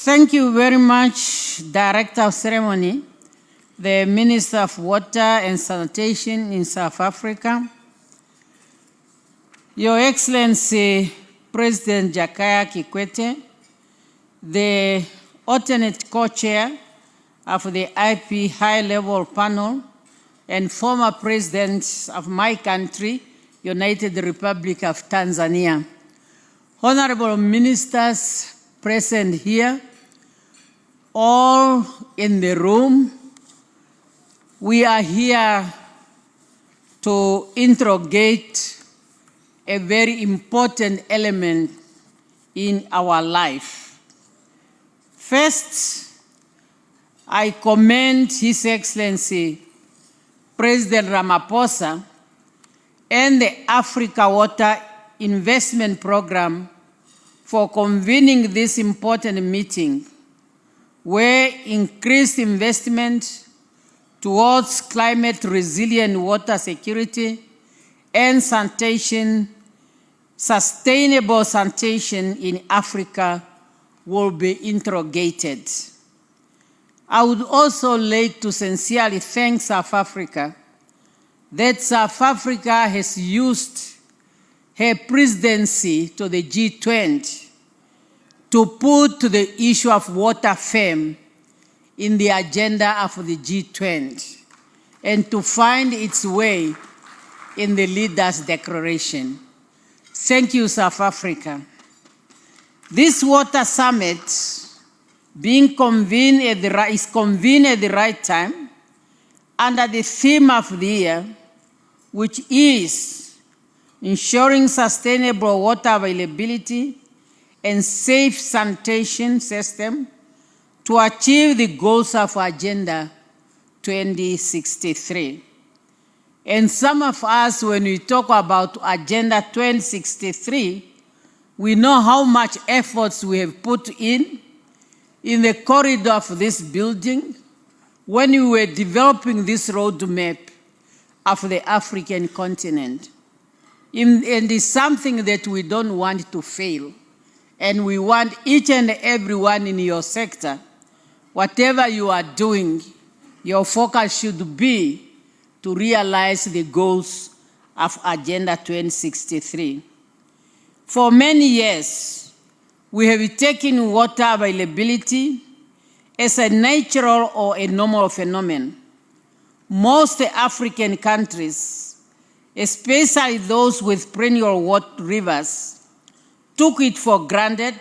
Thank you very much, Director of Ceremony, the Minister of Water and Sanitation in South Africa, Your Excellency President Jakaya Kikwete, the alternate co-chair of the IP high-level panel and former president of my country, United Republic of Tanzania. Honorable ministers present here, all in the room, we are here to interrogate a very important element in our life. First, I commend His Excellency President Ramaphosa and the Africa Water Investment Program for convening this important meeting where increased investment towards climate resilient water security and sanitation, sustainable sanitation in Africa will be interrogated. I would also like to sincerely thank South Africa that South Africa has used her presidency to the G20 to put the issue of water firm in the agenda of the G20 and to find its way in the leaders' declaration. Thank you, South Africa. This water summit is convened at the right time under the theme of the year, which is ensuring sustainable water availability and safe sanitation system to achieve the goals of Agenda 2063. And some of us, when we talk about Agenda 2063, we know how much efforts we have put in the corridor of this building when we were developing this roadmap of the African continent. And it's something that we don't want to fail. And we want each and everyone in your sector, whatever you are doing, your focus should be to realize the goals of Agenda 2063. For many years, we have taken water availability as a natural or a normal phenomenon. Most African countries, especially those with perennial rivers, took it for granted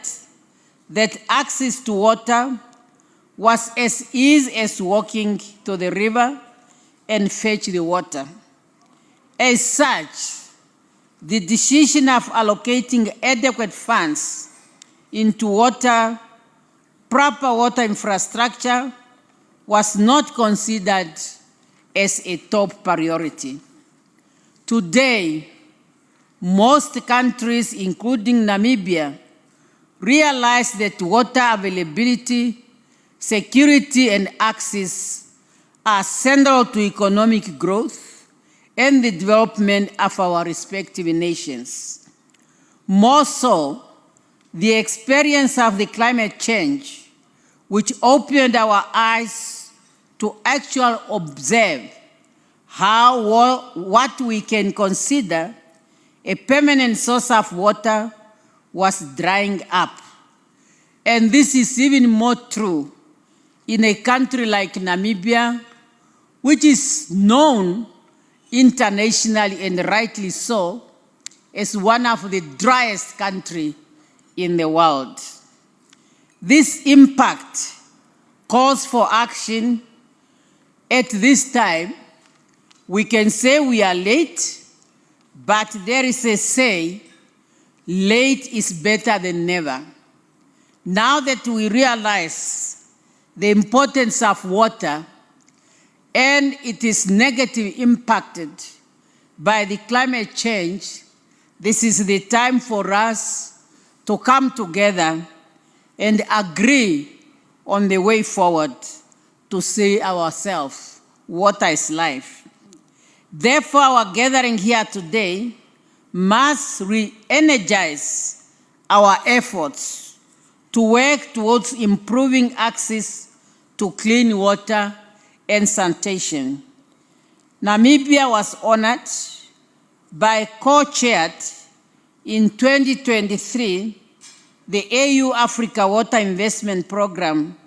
that access to water was as easy as walking to the river and fetch the water. As such, the decision of allocating adequate funds into proper water infrastructure was not considered as a top priority. Today, most countries, including Namibia, realize that water availability, security, and access are central to economic growth and the development of our respective nations. More so, the experience of the climate change, which opened our eyes to actually observe what we can consider a permanent source of water was drying up. And this is even more true in a country like Namibia, which is known internationally and rightly so as one of the driest countries in the world. This impact calls for action. At this time, we can say we are late, but there is a say, late is better than never. Now that we realize the importance of water and it is negatively impacted by the climate change, this is the time for us to come together and agree on the way forward to say ourselves, water is life. Therefore, our gathering here today must re-energize our efforts to work towards improving access to clean water and sanitation. Namibia was honored by co-chaired in 2023 the AU Africa Water Investment Program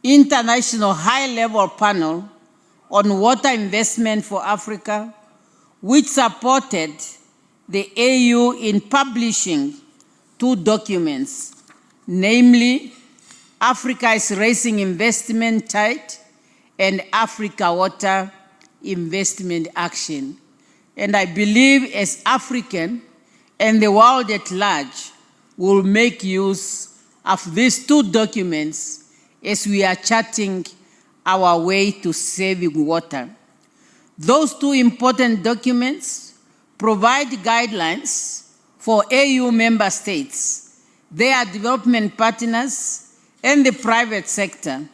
International High-Level Panel on Water Investment for Africa, which supported the AU in publishing 2 documents, namely Africa is Raising Investment Tide and Africa Water Investment Action. And I believe as African and the world at large will make use of these 2 documents as we are charting our way to saving water. Those 2 important documents provide guidelines for AU member states, their development partners, and the private sector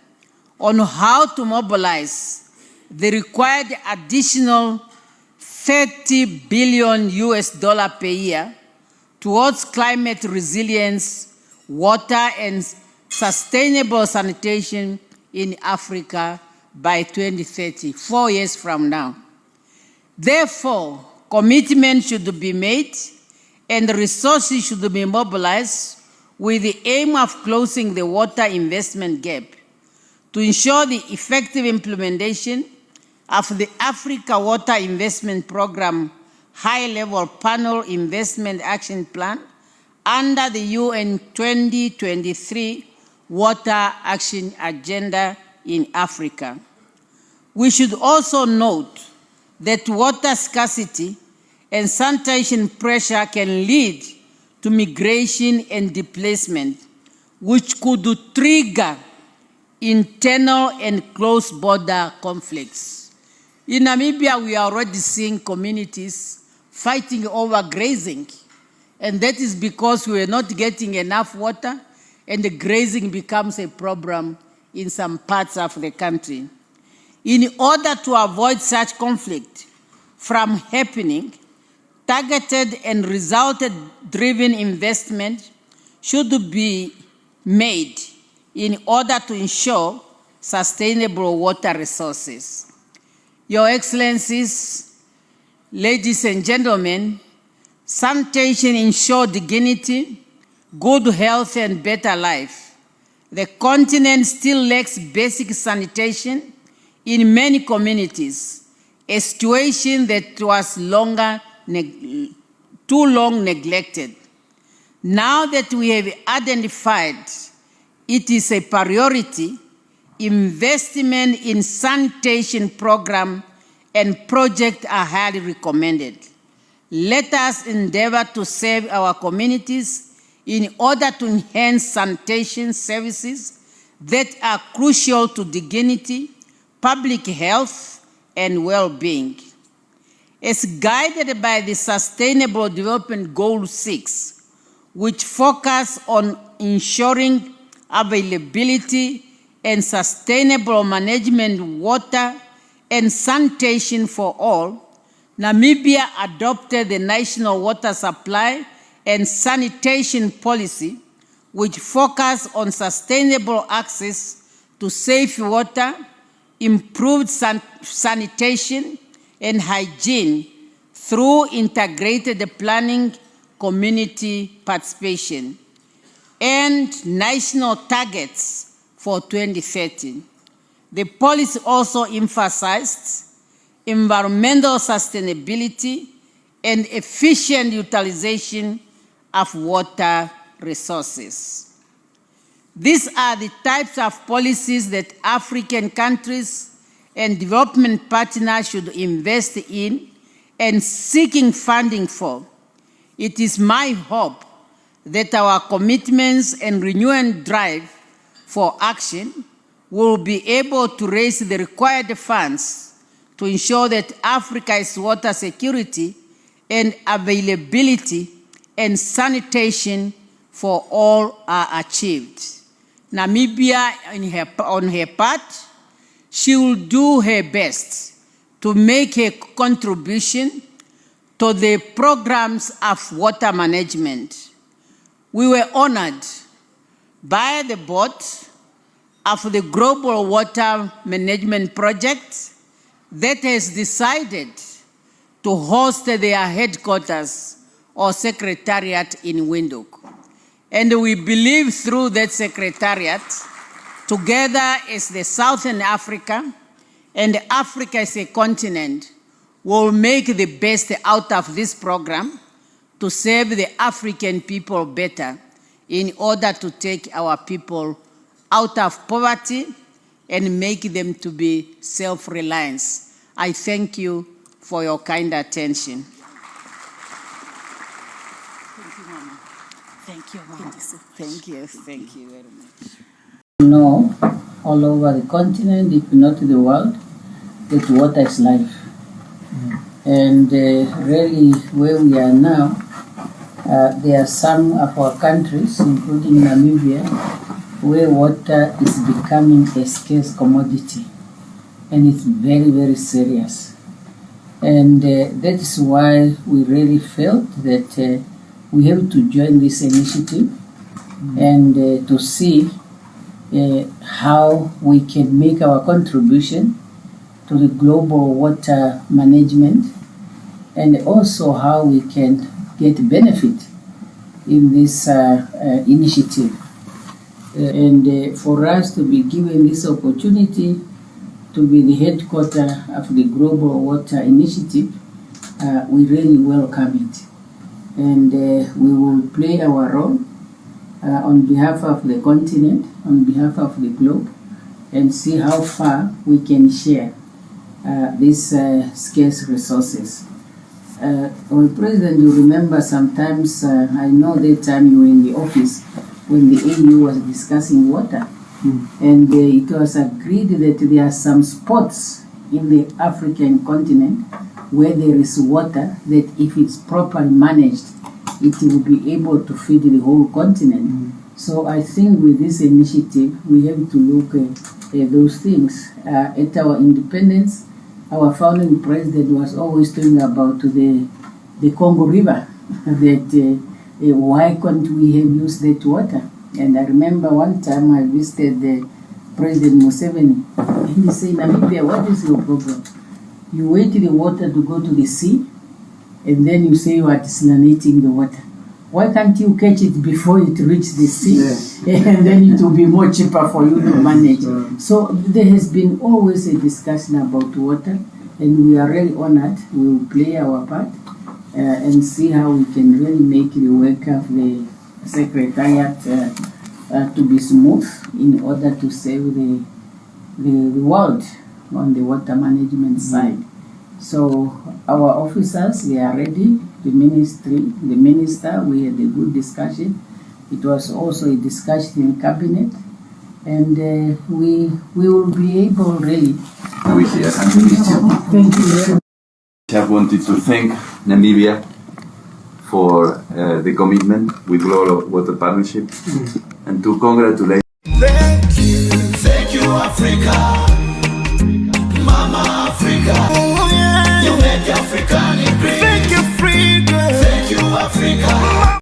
on how to mobilize the required additional $30 billion per year towards climate resilience, water, and sustainable sanitation in Africa by 2030, 4 years from now. Therefore, commitment should be made and resources should be mobilized with the aim of closing the water investment gap to ensure the effective implementation of the Africa Water Investment Program High-Level Panel Investment Action Plan under the UN 2023 Water Action Agenda in Africa. We should also note that water scarcity and sanitation pressure can lead to migration and displacement, which could trigger internal and close-border conflicts. In Namibia, we are already seeing communities fighting over grazing, and that is because we are not getting enough water, and the grazing becomes a problem in some parts of the country. In order to avoid such conflict from happening, targeted and result-driven investment should be made in order to ensure sustainable water resources. Your Excellencies, ladies and gentlemen, sanitation ensures dignity, good health, and better life. The continent still lacks basic sanitation in many communities, a situation that was too long neglected. Now that we have identified it is a priority, investment in sanitation program and projects are highly recommended. Let us endeavor to serve our communities in order to enhance sanitation services that are crucial to dignity, public health, and well-being. As guided by the Sustainable Development Goal 6, which focus on ensuring availability and sustainable management of water and sanitation for all, Namibia adopted the National Water Supply and Sanitation Policy, which focus on sustainable access to safe water, improved sanitation and hygiene through integrated planning, community participation, and national targets for 2030. The policy also emphasized environmental sustainability and efficient utilization of water resources. These are the types of policies that African countries and development partners should invest in and seeking funding for. It is my hope that our commitments and renewed drive for action will be able to raise the required funds to ensure that Africa's water security and availability and sanitation for all are achieved. Namibia, on her part, she will do her best to make a contribution to the programs of water management. We were honored by the board of the Global Water Management Project that has decided to host their headquarters or secretariat in Windhoek. And we believe through that secretariat, together as the Southern Africa and Africa as a continent, will make the best out of this program to serve the African people better in order to take our people out of poverty and make them to be self-reliant. I thank you for your kind attention. Thank you, Mama. Thank you, Mama. Thank you very much. Know all over the continent, if not the world, that water is life. And really, where we are now, there are some of our countries, including Namibia, where water is becoming a scarce commodity. And it's very, very serious. And that is why we really felt that we have to join this initiative and to see how we can make our contribution to the global water management, and also how we can get benefit in this initiative. And for us to be given this opportunity to be the headquarters of the Global Water Initiative, we really welcome it. And we will play our role on behalf of the continent, on behalf of the globe, and see how far we can share these scarce resources. President, you remember sometimes, I know that time you were in the office when the AU was discussing water, and it was agreed that there are some spots in the African continent where there is water that if it's properly managed, it will be able to feed the whole continent. So I think with this initiative, we have to look at those things. At our independence, our founding president was always talking about the Congo River, that why can't we have used that water? And I remember one time I visited President Museveni, and he said, Namibia, what is your problem? You wait the water to go to the sea, and then you say you are desalinating the water. Why can't you catch it before it reaches the sea? Yes. And then it will be more cheaper for you to manage. So there has been always a discussion about water, and we are really honored. We will play our part and see how we can really make the work of the Secretariat to be smooth in order to save the world on the water management side. So our officers, they are ready. The minister, we had a good discussion. It was also a discussion in cabinet, and we will be able really. Thank you very much. I wanted to thank Namibia for the commitment with Global Water Partnership and to congratulate